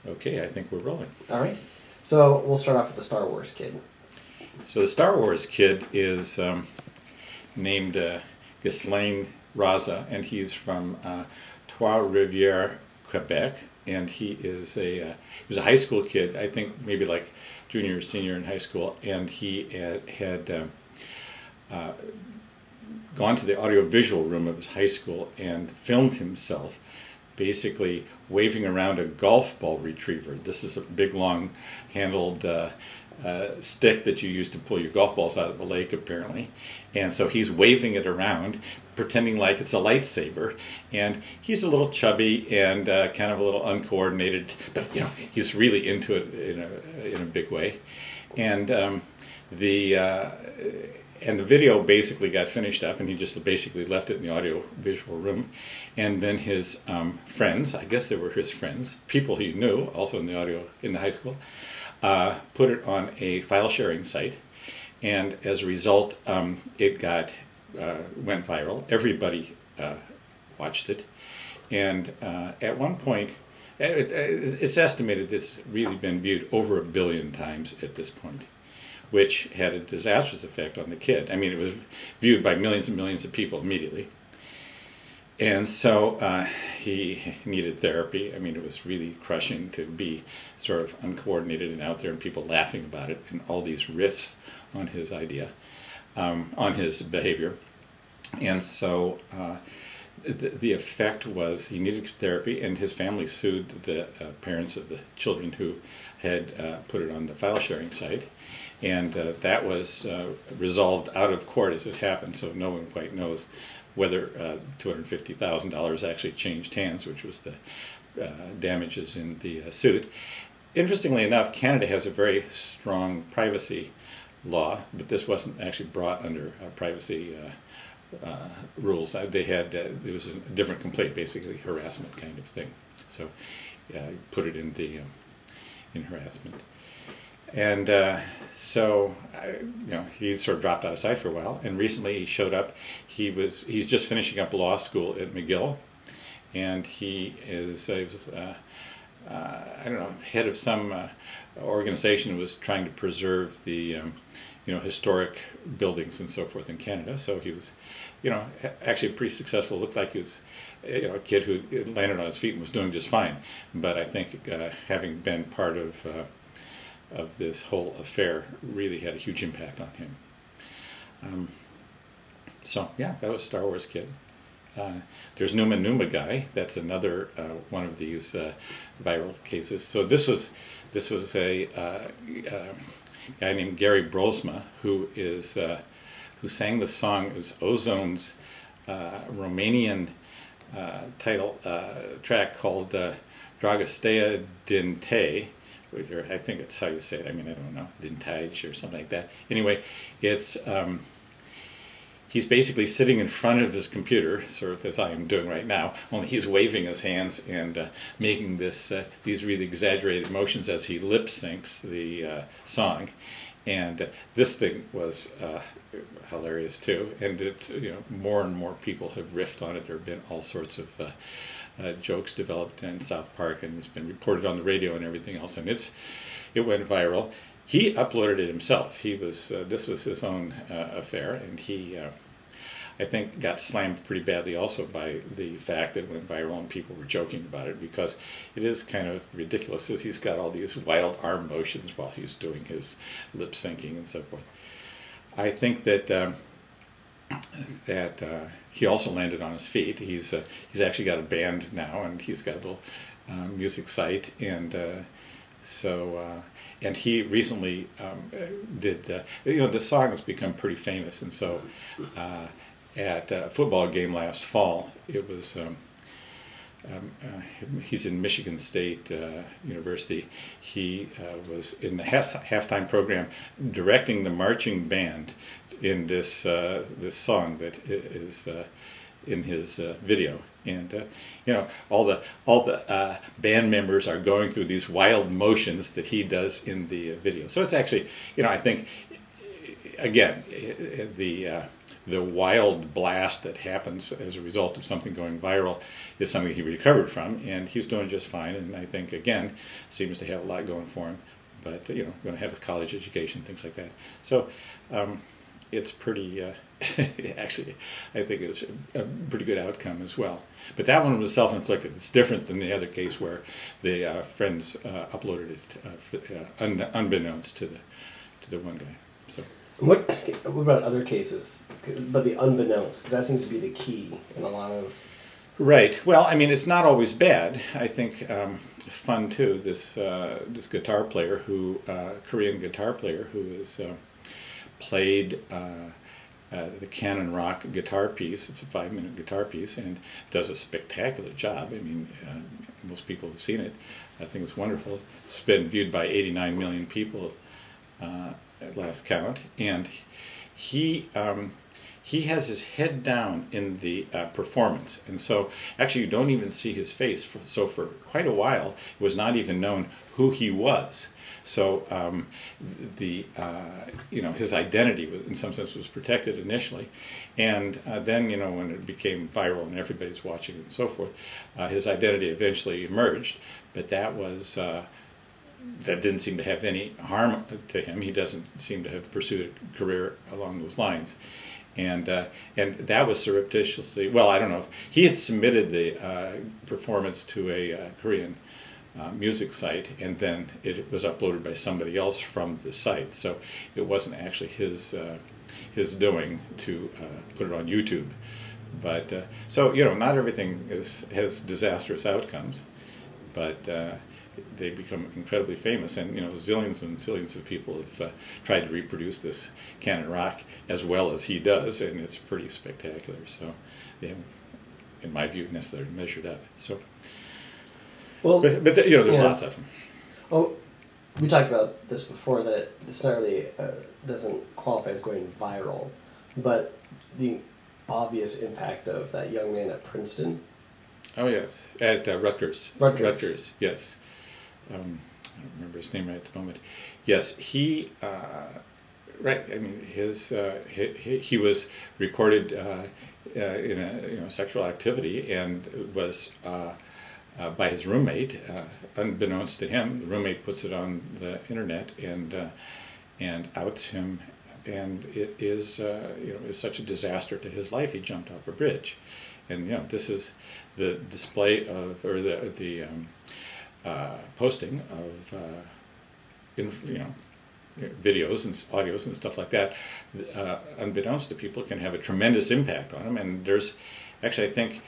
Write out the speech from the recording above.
Okay, I think we're rolling. All right. So we'll start off with the Star Wars kid. So the Star Wars kid is named Ghislain Raza, and he's from Trois-Rivières, Quebec. And he was a high school kid, I think maybe like junior or senior in high school, and he had gone to the audiovisual room of his high school and filmed himself basically waving around a golf ball retriever. This is a big, long handled stick that you use to pull your golf balls out of the lake, apparently. And so he's waving it around, pretending like it's a lightsaber. And he's a little chubby and kind of a little uncoordinated, but he's really into it in a big way. And the video basically got finished up, and he just basically left it in the audio-visual room. And then his friends, I guess they were his friends, people he knew, also in the high school, put it on a file-sharing site. And as a result, it went viral. Everybody watched it. And at one point, it's estimated it's really been viewed over 1 billion times at this point, which had a disastrous effect on the kid. I mean, it was viewed by millions and millions of people immediately. And so he needed therapy. I mean, it was really crushing to be sort of uncoordinated and out there and people laughing about it and all these riffs on his idea, on his behavior. And so the effect was he needed therapy, and his family sued the parents of the children who had put it on the file sharing site. And that was resolved out of court as it happened, so no one quite knows whether $250,000 actually changed hands, which was the damages in the suit. Interestingly enough, Canada has a very strong privacy law, but this wasn't actually brought under privacy rules. There was a different complaint, basically harassment kind of thing. So put it in harassment. And so he sort of dropped out of sight for a while, and recently he showed up. He's just finishing up law school at McGill, and he was I don't know, head of some organization who was trying to preserve the historic buildings and so forth in Canada. So he was actually pretty successful. Looked like he was a kid who landed on his feet and was doing just fine. But I think having been part of this whole affair really had a huge impact on him. So yeah, that was Star Wars Kid. There's Numa Numa Guy. That's another one of these viral cases. So this was a guy named Gary Brosma who sang the song. It was Ozone's Romanian title track called Dragostea din Te, or I think it's how you say it. I mean, I don't know, Dintage or something like that. Anyway, it's he's basically sitting in front of his computer, sort of as I am doing right now, only he's waving his hands and making these really exaggerated motions as he lip syncs the song. And this thing was hilarious too, and it's more and more people have riffed on it. There have been all sorts of jokes developed in South Park, and it's been reported on the radio and everything else, and it went viral. He uploaded it himself. This was his own affair, and he I think got slammed pretty badly also by the fact that it went viral and people were joking about it, because it is kind of ridiculous as he's got all these wild arm motions while he's doing his lip syncing and so forth. I think that he also landed on his feet. He's actually got a band now, and he's got a little music site, and and he recently did the song has become pretty famous, and so at a football game last fall, it was he's in Michigan State University. He was in the halftime program directing the marching band in this song that is in his video, and all the band members are going through these wild motions that he does in the video. So it's actually I think again the the wild blast that happens as a result of something going viral is something he recovered from, and he's doing just fine. And I think again seems to have a lot going for him. But going to have a college education, things like that. So it's pretty. Actually, I think it's a pretty good outcome as well. But that one was self-inflicted. It's different than the other case where the friends uploaded it unbeknownst to the one guy. So. What about other cases? But the unbeknownst, because that seems to be the key in a lot of. Right. Well, I mean, it's not always bad. I think fun too. This guitar player Korean guitar player who has played the Canon Rock guitar piece. It's a 5-minute guitar piece and does a spectacular job. I mean, most people have seen it. I think it's wonderful. It's been viewed by 89 million people at last count, and he has his head down in the performance, and so actually you don't even see his face. So for quite a while, it was not even known who he was. So his identity was, in some sense, was protected initially, and then when it became viral and everybody's watching it and so forth, his identity eventually emerged. But that was. That didn't seem to have any harm to him. He doesn't seem to have pursued a career along those lines. And that was surreptitiously, well, I don't know, if he had submitted the performance to a Korean music site, and then it was uploaded by somebody else from the site. So it wasn't actually his doing to put it on YouTube. But so not everything has disastrous outcomes, but they become incredibly famous, and zillions and zillions of people have tried to reproduce this Canon Rock as well as he does, and it's pretty spectacular. So they haven't, in my view, necessarily measured up. So, well, but there's lots of them. Oh, we talked about this before, that it's not really doesn't qualify as going viral, but the obvious impact of that young man at Princeton. Oh yes, at Rutgers. Rutgers, yes. I don't remember his name right at the moment. Yes, he. Right. I mean, he was recorded in a sexual activity, and was by his roommate, unbeknownst to him. The roommate puts it on the internet and outs him, and it is is such a disaster to his life. He jumped off a bridge, and this is the display of, or the posting of videos and audios and stuff like that, unbeknownst to people, can have a tremendous impact on them. And there's actually, I think,